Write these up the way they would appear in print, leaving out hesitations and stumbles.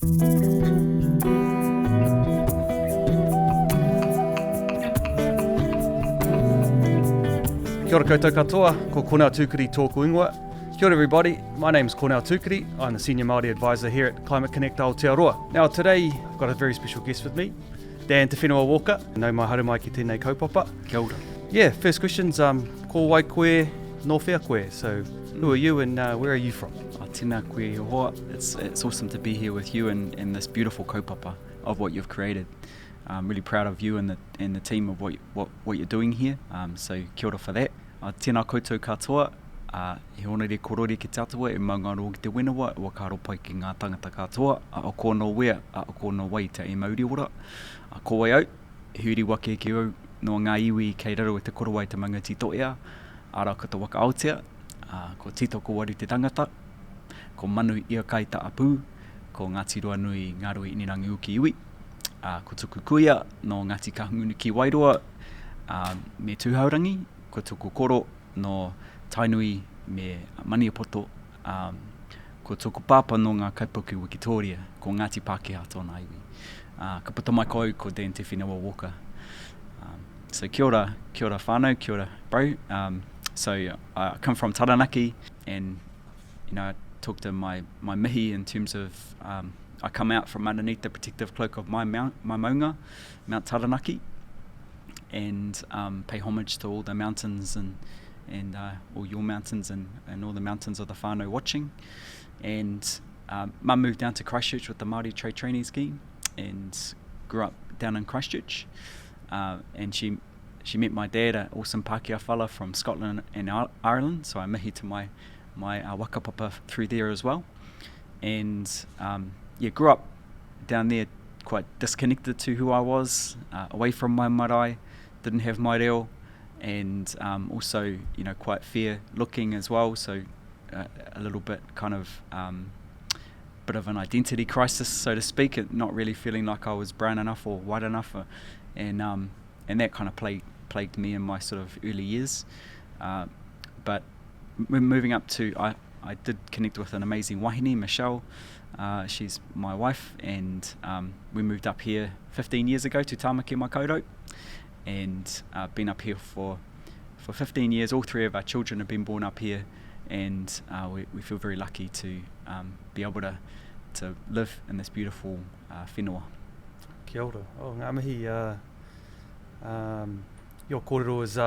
Kia ora koutou katoa, ko Cornell Tukiri tōku ingoa. Kia ora everybody, my name is Cornell Tukiri. I'm the Senior Māori Advisor here at Climate Connect Aotearoa. Now today, I've got a very special guest with me, Dan Te Whenua Walker. Nau mai haere mai ki tēnei kaupapa. Kia ora. Yeah, first question's, ko wai koe, no whea koe. So, who are you and where are you from? Tēnā koe hoa. It's awesome to be here with you and this beautiful kaupapa of what you've created. I'm really proud of you and the team of what you're doing here. So kia ora for that. Tēnā koutou katoa. He honere korore ki te atua e maungaro ki te whenua ua ka ropai ki ngā tangata katoa o kono wea o kono wai te e Māori ora. Ko wai au, huri wake ki au no ngā iwi kei raro e te korowai te manga titoea, ara ko te waka Aotea, ko tito ko wari te tangata, ko manu ia kai ta apu, ko Ngāti Roa Nui Ngā Roi Inirangi Uki Iwi, ko tuku kuia no Ngāti Kahungunu ki Wairoa, me tūhaurangi, ko tuku koro no Tainui me Maniapoto, ko tuku pāpa no ngā kaipuku Wikitoria, ko Ngāti Pākehā tōna iwi. Ka puta mai kou ko Dan Te Whenua Walker. So kia ora whānau, kia ora bro. So I come from Taranaki, and I talk to my mihi in terms of I come out from underneath the protective cloak of my maunga, Mount Taranaki, and pay homage to all the mountains and all your mountains and all the mountains of the whānau watching. And Mum moved down to Christchurch with the Māori Trade Training Scheme and grew up down in Christchurch. And she met my dad, an awesome Pākehā fella from Scotland and Ireland, so I mihi to my wakapapa through there as well. And grew up down there quite disconnected to who I was, away from my marae, didn't have my reo, and also quite fair looking as well, so a little bit kind of bit of an identity crisis, so to speak, not really feeling like I was brown enough or white enough, and that kind of plagued me in my sort of early years. But moving up to, I did connect with an amazing wahine, Michelle. She's my wife, and we moved up here 15 years ago to Tāmaki Makaurau, and been up here for 15 years. All three of our children have been born up here, and we feel very lucky to be able to live in this beautiful whenua. Kia ora. Oh, ngā mihi, your kōrero is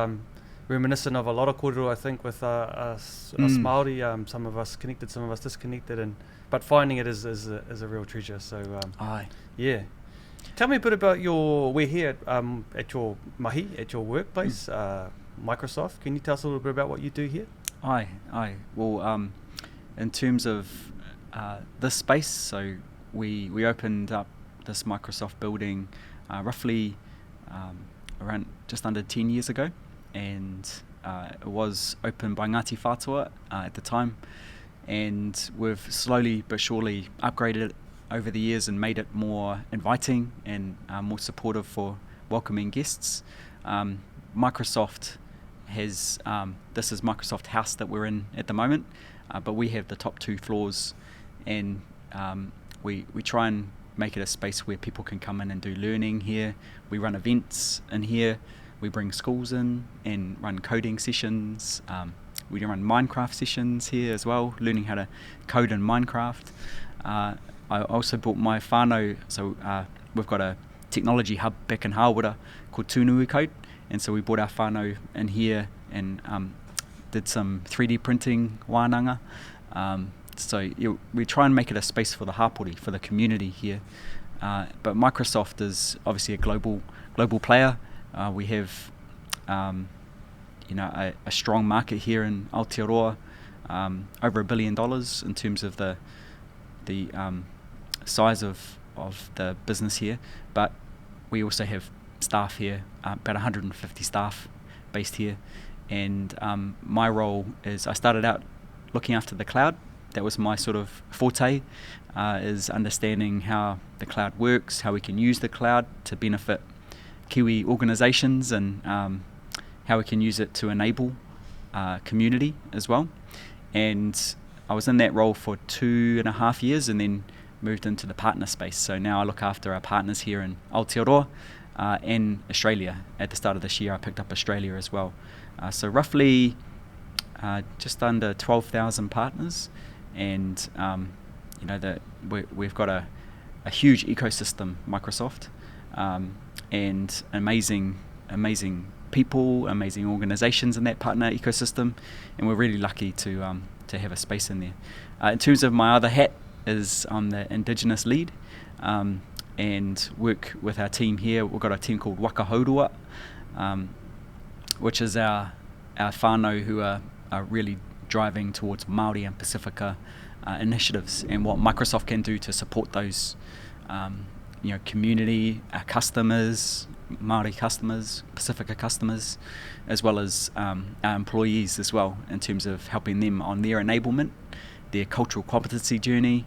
reminiscent of a lot of kōrero, I think, with us Māori. Some of us connected, some of us disconnected, but finding it is a real treasure. So, Aye. Yeah. Tell me a bit about we're here at your mahi, at your workplace, Microsoft. Can you tell us a little bit about what you do here? Aye. Well, in terms of this space, so we opened up this Microsoft building roughly around just under 10 years ago, and it was opened by Ngāti Whātua at the time, and we've slowly but surely upgraded it over the years and made it more inviting and more supportive for welcoming guests. Microsoft has, this is Microsoft House that we're in at the moment, but we have the top 2 floors, and we try and make it a space where people can come in and do learning here. We run events in here, we bring schools in and run coding sessions. We run Minecraft sessions here as well, learning how to code in Minecraft. I also brought my whānau, so we've got a technology hub back in Hāwera called Tūnui Code, and so we brought our whānau in here and did some 3D printing wānanga. So we try and make it a space for the hapori, for the community here. But Microsoft is obviously a global player. We have a strong market here in Aotearoa, over $1 billion in terms of the size of the business here. But we also have staff here, about 150 staff based here. And my role is, I started out looking after the cloud. That was my sort of forte, is understanding how the cloud works, how we can use the cloud to benefit Kiwi organisations, and how we can use it to enable community as well. And I was in that role for 2.5 years, and then moved into the partner space. So now I look after our partners here in Aotearoa and Australia. At the start of this year, I picked up Australia as well. So roughly just under 12,000 partners, and we've got a huge ecosystem, Microsoft, and amazing people, amazing organizations in that partner ecosystem, and we're really lucky to have a space in there. In terms of my other hat, is I'm the Indigenous lead, and work with our team here. We've got a team called Wakahaurua, which is our whānau who are really driving towards Māori and Pasifika initiatives, and what Microsoft can do to support those community, our customers, Māori customers, Pasifika customers, as well as our employees as well, in terms of helping them on their enablement, their cultural competency journey,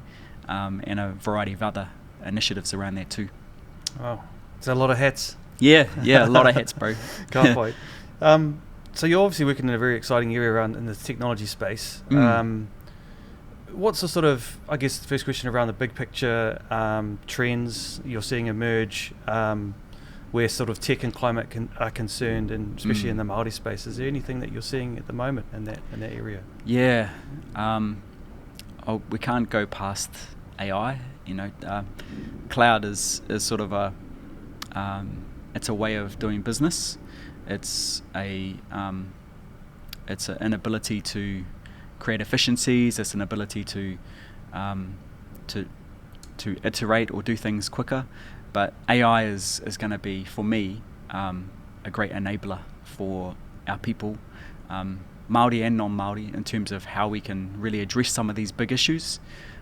and a variety of other initiatives around that too. Wow, it's a lot of hats. Yeah, a lot of hats, bro. Can't wait. So you're obviously working in a very exciting area around in the technology space. What's the sort of, I guess, the first question around the big picture trends you're seeing emerge where sort of tech and climate are concerned, and especially in the Māori space? Is there anything that you're seeing at the moment in that area? Yeah, we can't go past AI. Cloud is sort of it's a way of doing business. It's an inability to create efficiencies. It's an ability to iterate or do things quicker. But AI is going to be, for me, a great enabler for our people, Māori and non-Māori, in terms of how we can really address some of these big issues,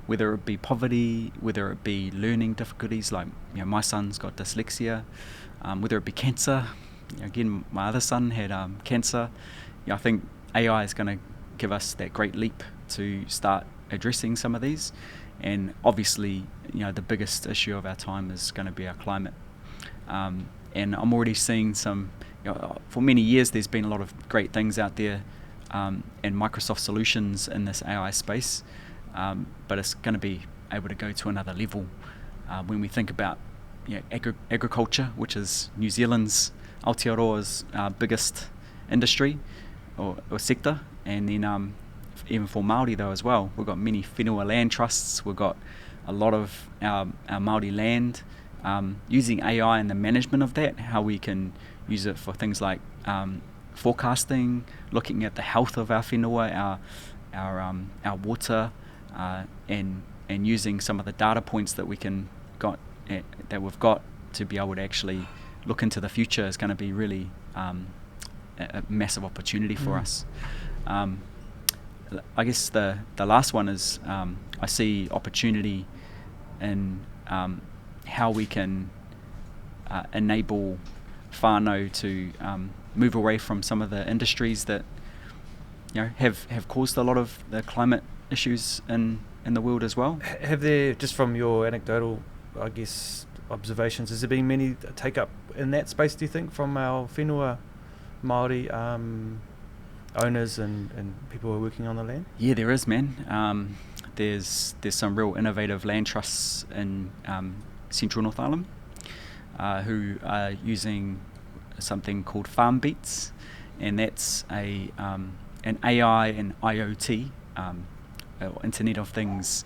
whether it be poverty, whether it be learning difficulties, like my son's got dyslexia, whether it be cancer. Again, my other son had cancer. I think AI is going to give us that great leap to start addressing some of these. And obviously, the biggest issue of our time is going to be our climate. And I'm already seeing some, for many years there's been a lot of great things out there and Microsoft solutions in this AI space, but it's going to be able to go to another level when we think about agriculture, which is New Zealand's, Aotearoa's biggest industry or sector, and then even for Māori though as well, we've got many whenua land trusts, we've got a lot of our Māori land, using AI and the management of that, how we can use it for things like forecasting, looking at the health of our whenua, our water, and using some of the data points that we've got to be able to actually look into the future is going to be really a massive opportunity for us. I guess the last one is I see opportunity in how we can enable whānau to move away from some of the industries that have caused a lot of the climate issues in the world as well. Have there, just from your anecdotal, I guess, observations, has there been many take up in that space, do you think, from our whenua Māori owners and people who are working on the land? Yeah, there is, man. There's some real innovative land trusts in central North Island who are using something called Farm Beats, and that's an AI and IoT, Internet of Things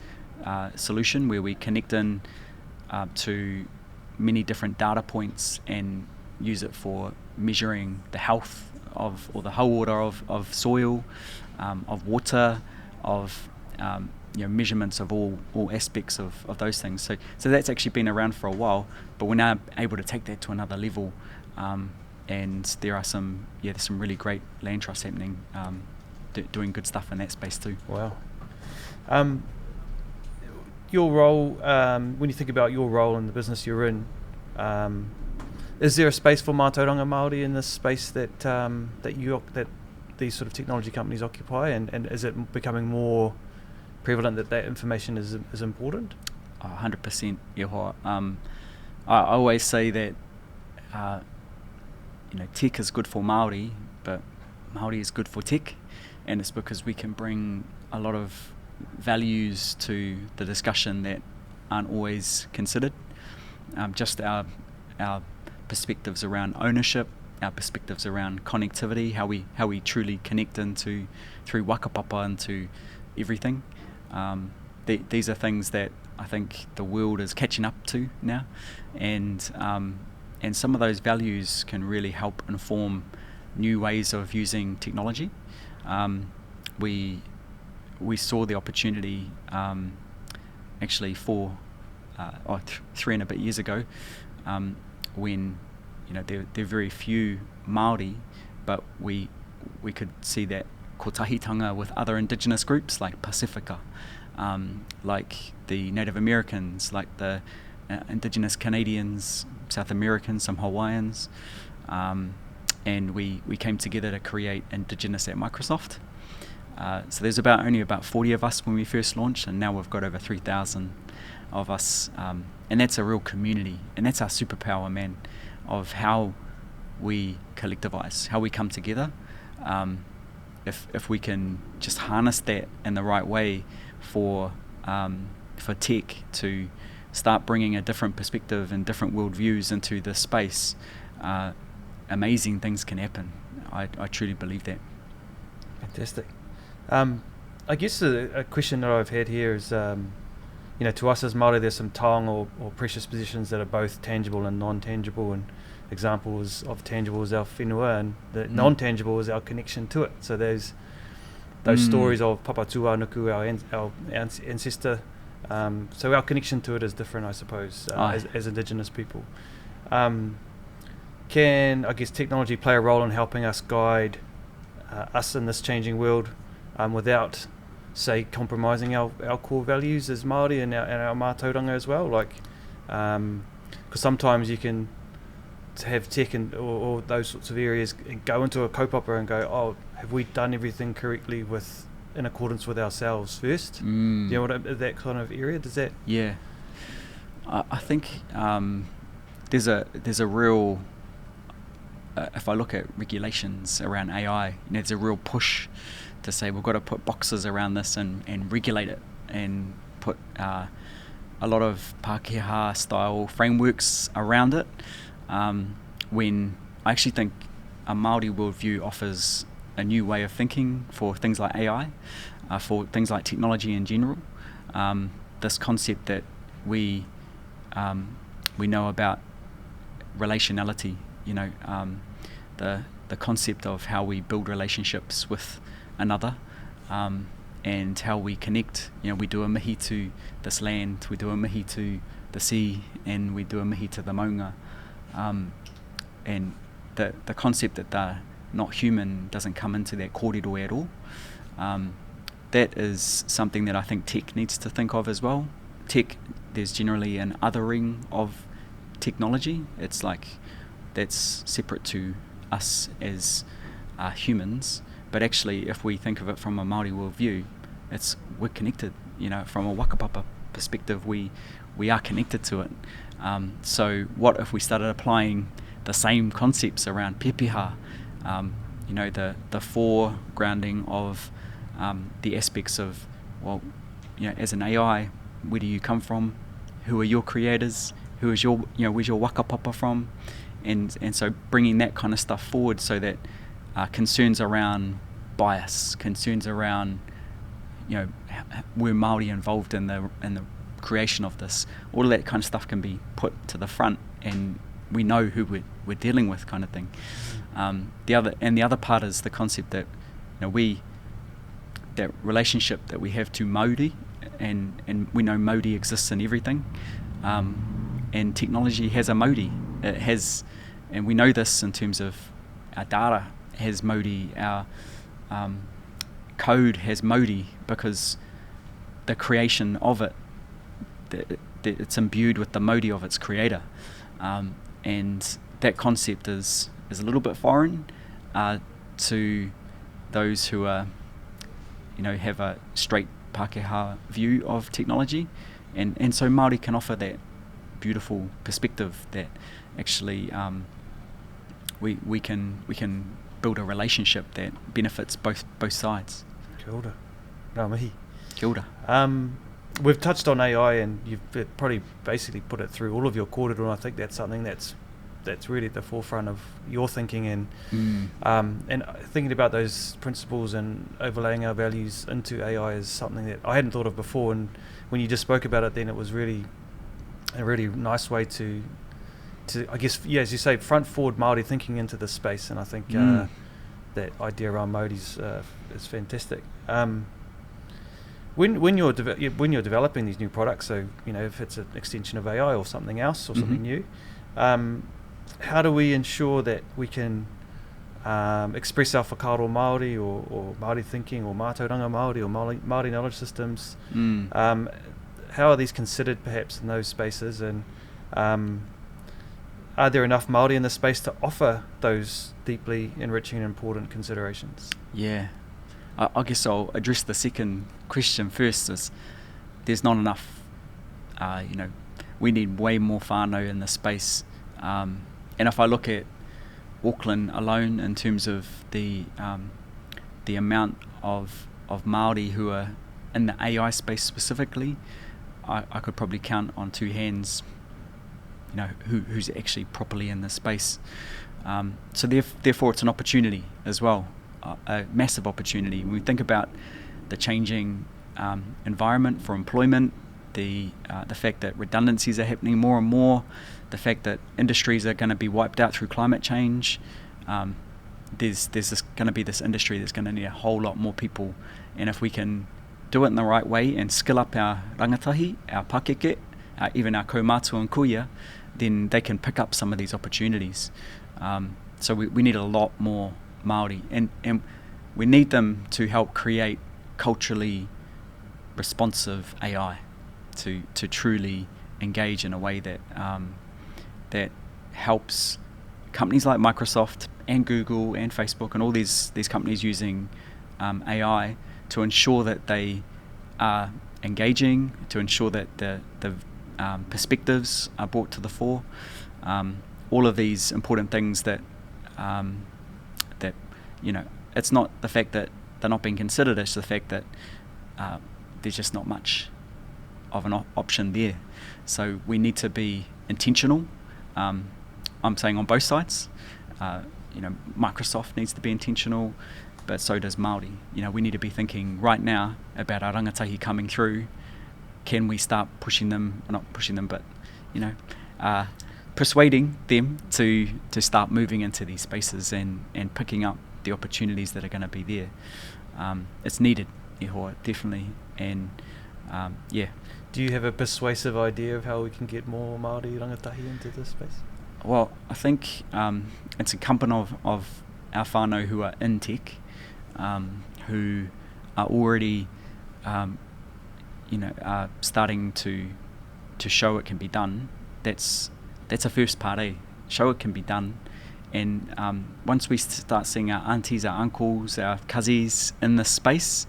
solution, where we connect in to many different data points and use it for measuring the health of, or the hauora of soil, of water, of measurements of all aspects of those things. So that's actually been around for a while, but we're now able to take that to another level, and there's some really great land trusts happening, doing good stuff in that space too. Wow. Your role, when you think about your role in the business you're in, is there a space for Mātauranga Māori in this space that these sort of technology companies occupy, and is it becoming more prevalent that information is important? 100%, Ihoa. I always say that tech is good for Māori, but Māori is good for tech, and it's because we can bring a lot of values to the discussion that aren't always considered. Just our perspectives around ownership, our perspectives around connectivity, how we truly connect through whakapapa into everything. These are things that I think the world is catching up to now, and some of those values can really help inform new ways of using technology. We saw the opportunity actually 3 and a bit years ago, when there are very few Māori, but we could see that kotahitanga with other indigenous groups like Pacifica, like the Native Americans, like the indigenous Canadians, South Americans, some Hawaiians, and we came together to create Indigenous at Microsoft. So there's only about 40 of us when we first launched, and now we've got over 3,000 of us, and that's a real community, and that's our superpower, man, of how we collectivize, how we come together. If we can just harness that in the right way for tech to start bringing a different perspective and different worldviews into this space, amazing things can happen. I truly believe that. Fantastic. I guess a question that I've had here is, to us as Māori, there's some taonga or precious possessions that are both tangible and non-tangible, and examples of tangible is our whenua, and the non-tangible is our connection to it. So there's those stories of Papa Tuanuku, our ancestor. So our connection to it is different, I suppose, as Indigenous people. Can, I guess, technology play a role in helping us guide us in this changing world without, say, compromising our core values as Māori and our Mātauranga as well? Like, because sometimes you can have tech or those sorts of areas and go into a kaupapa and go, oh, have we done everything correctly in accordance with ourselves first? Do you know what that kind of area? Does that? Yeah, I think there's a real. If I look at regulations around AI, there's a real push to say we've got to put boxes around this and regulate it, and put a lot of Pākehā style frameworks around it. When I actually think a Māori worldview offers a new way of thinking for things like AI, for things like technology in general. This concept that we know about relationality, the concept of how we build relationships with another, and how we connect. We do a mihi to this land, we do a mihi to the sea, and we do a mihi to the maunga. And the concept that they're not human doesn't come into that kōrero at all. That is something that I think tech needs to think of as well. Tech, there's generally an othering of technology. It's like that's separate to us as humans. But actually, if we think of it from a Māori worldview, we're connected. From a whakapapa perspective, we are connected to it. So what if we started applying the same concepts around pepeha, the foregrounding of the aspects of, as an AI, where do you come from? Who are your creators? Who is your, where's your whakapapa from? And so bringing that kind of stuff forward, so that concerns around bias, concerns around, were Māori involved in the creation of this, all of that kind of stuff can be put to the front, and we know who we're dealing with, kind of thing. The other part is the concept that that relationship that we have to Māori, and we know Māori exists in everything, and technology has a Māori. It has, and we know this in terms of our data has Māori, our code has Māori, because the creation of it, it's imbued with the Māori of its creator, and that concept is a little bit foreign to those who are, have a straight Pākehā view of technology, and so Māori can offer that beautiful perspective that actually we can build a relationship that benefits both sides. Kia ora. Ngā mihi. Kia ora. we've touched on AI, and you've probably basically put it through all of your kōrero, and I think that's something that's really at the forefront of your thinking, and thinking about those principles and overlaying our values into AI is something that I hadn't thought of before. And when you just spoke about it, then it was really a really nice way to I guess, yeah, as you say, front forward Māori thinking into this space, and I think that idea around Māori's is fantastic. When you're developing these new products, so if it's an extension of AI or something else or something new, how do we ensure that we can express our whakaaro Māori or Māori thinking or Mātauranga Māori or Māori knowledge systems? How are these considered perhaps in those spaces, and are there enough Māori in the space to offer those deeply enriching and important considerations? Yeah, I guess I'll address the second question first. Is there's not enough, we need way more whānau in the space. And if I look at Auckland alone in terms of the amount of Māori who are in the AI space specifically, I could probably count on two hands who's actually properly in the space. So therefore it's an opportunity as well, a massive opportunity. When we think about the changing environment for employment, the fact that redundancies are happening more and more, the fact that industries are going to be wiped out through climate change, there's going to be this industry that's going to need a whole lot more people. And if we can do it in the right way and skill up our rangatahi, our pakeke, even our kaumātua and kuia, then they can pick up some of these opportunities. So we need a lot more Māori, and we need them to help create culturally responsive AI to truly engage in a way that that helps companies like Microsoft and Google and Facebook and all these companies using AI to ensure that they are engaging, to ensure that the perspectives are brought to the fore. All of these important things that it's not the fact that they're not being considered, it's the fact that there's just not much of an option there. So we need to be intentional. I'm saying on both sides. Microsoft needs to be intentional, but so does Māori. We need to be thinking right now about our rangatahi coming through. Can we start pushing them, not pushing them, but persuading them to start moving into these spaces and picking up the opportunities that are going to be there. It's needed, definitely. And yeah. Do you have a persuasive idea of how we can get more Māori rangatahi into this space? Well, I think it's incumbent of our whānau who are in tech, who are already are starting to show it can be done. That's a first part, show it can be done. And once we start seeing our aunties, our uncles, our cousins in this space,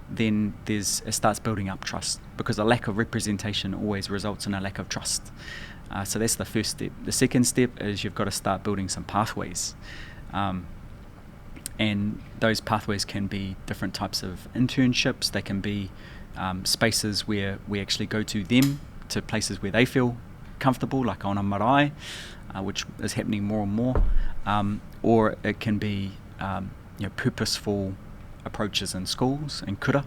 then it starts building up trust, because a lack of representation always results in a lack of trust. So that's the first step. The second step is you've got to start building some pathways. And those pathways can be different types of internships. They can be spaces where we actually go to them, to places where they feel comfortable, like on a marae, which is happening more and more. Or it can be purposeful approaches in schools and kura.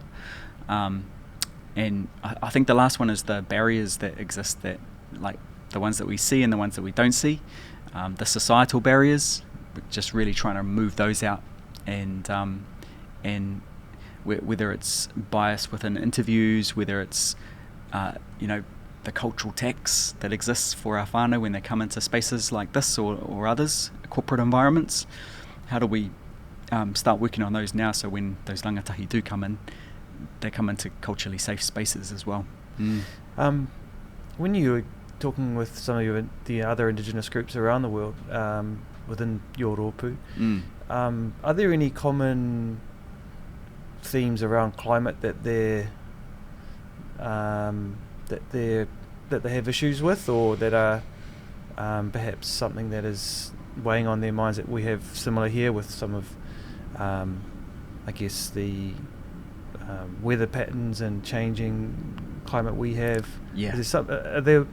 And I think the last one is the barriers that exist, that like the ones that we see and the ones that we don't see. The societal barriers, just really trying to move those out, and whether it's bias within interviews, whether it's the cultural tax that exists for our whānau when they come into spaces like this or others, corporate environments. How do we start working on those now, so when those rangatahi do come in, they come into culturally safe spaces as well. When you were talking with some of the other Indigenous groups around the world within your rōpū, are there any common themes around climate that they have issues with, or that are perhaps something that is weighing on their minds that we have similar here with some of I guess the weather patterns and changing climate we have? Yeah. Is there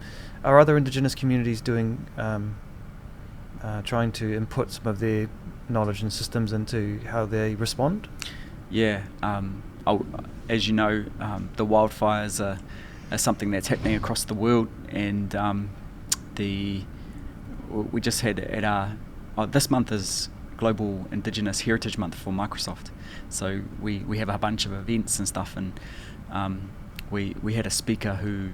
are other Indigenous communities doing trying to input some of their knowledge and systems into how they respond? Yeah. As you know, the wildfires are something that's happening across the world, and we just had at our this month is Global Indigenous Heritage Month for Microsoft, so we have a bunch of events and stuff, and we had a speaker who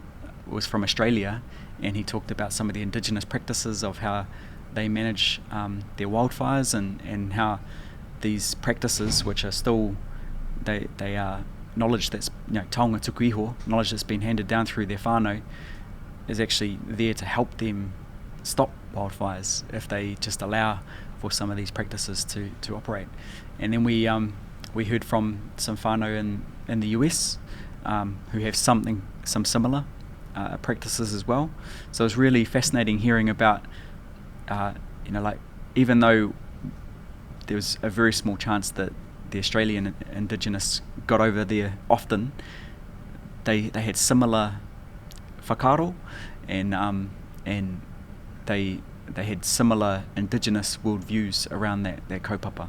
was from Australia, and he talked about some of the Indigenous practices of how they manage their wildfires, and how these practices, which are still they are knowledge that's, taonga tuku iho, knowledge that's been handed down through their whānau, is actually there to help them stop wildfires if they just allow for some of these practices to operate. And then we heard from some whānau in the US who have some similar practices as well. So it's really fascinating hearing about like, even though there was a very small chance that the Australian Indigenous got over there often, they had similar whakaaro, and they had similar Indigenous worldviews around that kaupapa.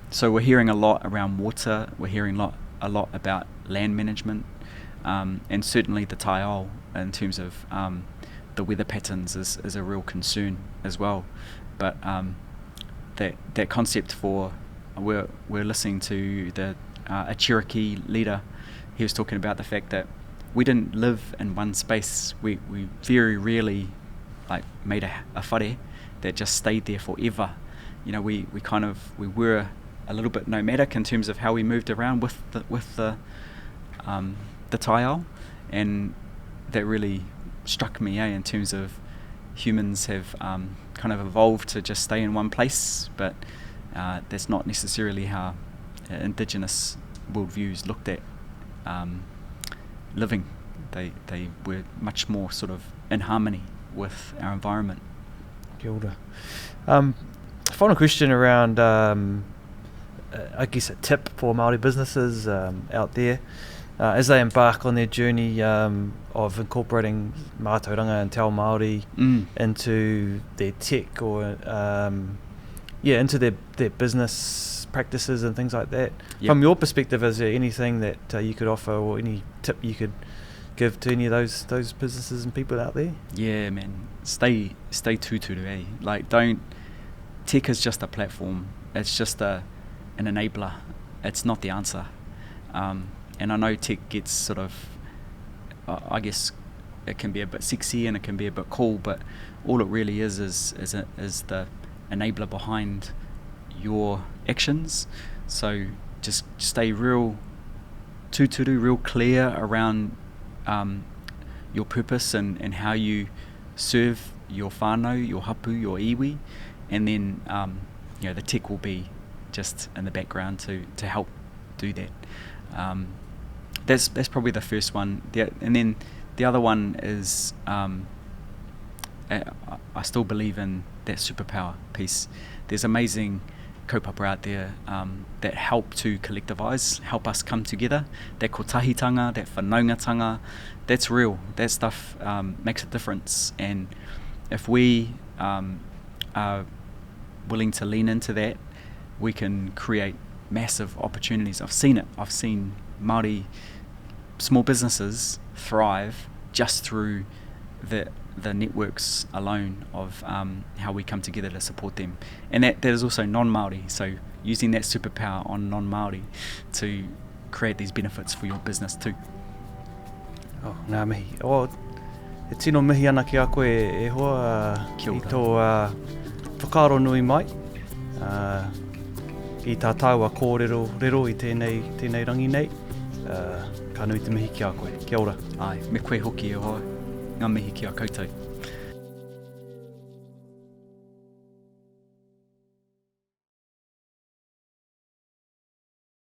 So we're hearing a lot around water, we're hearing a lot about land management, and certainly the taiao in terms of the weather patterns is a real concern as well. But that concept for, we're listening to a Cherokee leader. He was talking about the fact that we didn't live in one space. We very rarely made a whare that just stayed there forever. We were a little bit nomadic in terms of how we moved around with the taiao, and that really struck me in terms of humans have kind of evolved to just stay in one place, but that's not necessarily how Indigenous worldviews looked at living. They were much more sort of in harmony with our environment. Kia ora. Final question around, I guess, a tip for Māori businesses out there as they embark on their journey of incorporating Mātauranga and Te Ao Māori into their tech or into their business practices and things like that. Yep. From your perspective, is there anything that you could offer, or any tip you could give to any of those businesses and people out there? Yeah, man. Stay tūturu, tech is just a platform. It's just an enabler. It's not the answer. And I know tech gets sort of, I guess, it can be a bit sexy and it can be a bit cool, but all it really is the enabler behind your actions. So just stay real tūturu, real clear around your purpose and how you serve your whānau, your hapu, your iwi, and then the tech will be just in the background to help do that. That's probably the first one. And then the other one is I still believe in that superpower piece. There's amazing kaupapa out there that help to collectivise, help us come together. That kotahitanga, that whanaungatanga, that's real. That stuff makes a difference. And if we are willing to lean into that, we can create massive opportunities. I've seen it. I've seen Māori small businesses thrive just through the networks alone of how we come together to support them. And that is also non-Māori, so using that superpower on non-Māori to create these benefits for your business too. Oh, ngā mihi. E tino mihi ana ki a koe e hoa i tō whakaaro nui mai. I tā tāua kōrero i tēnei rangi nei. Ka nui te mihi ki a koe. Kia ora. Ai, me koe hoki e hoa. Ngā mihi ki a koutou.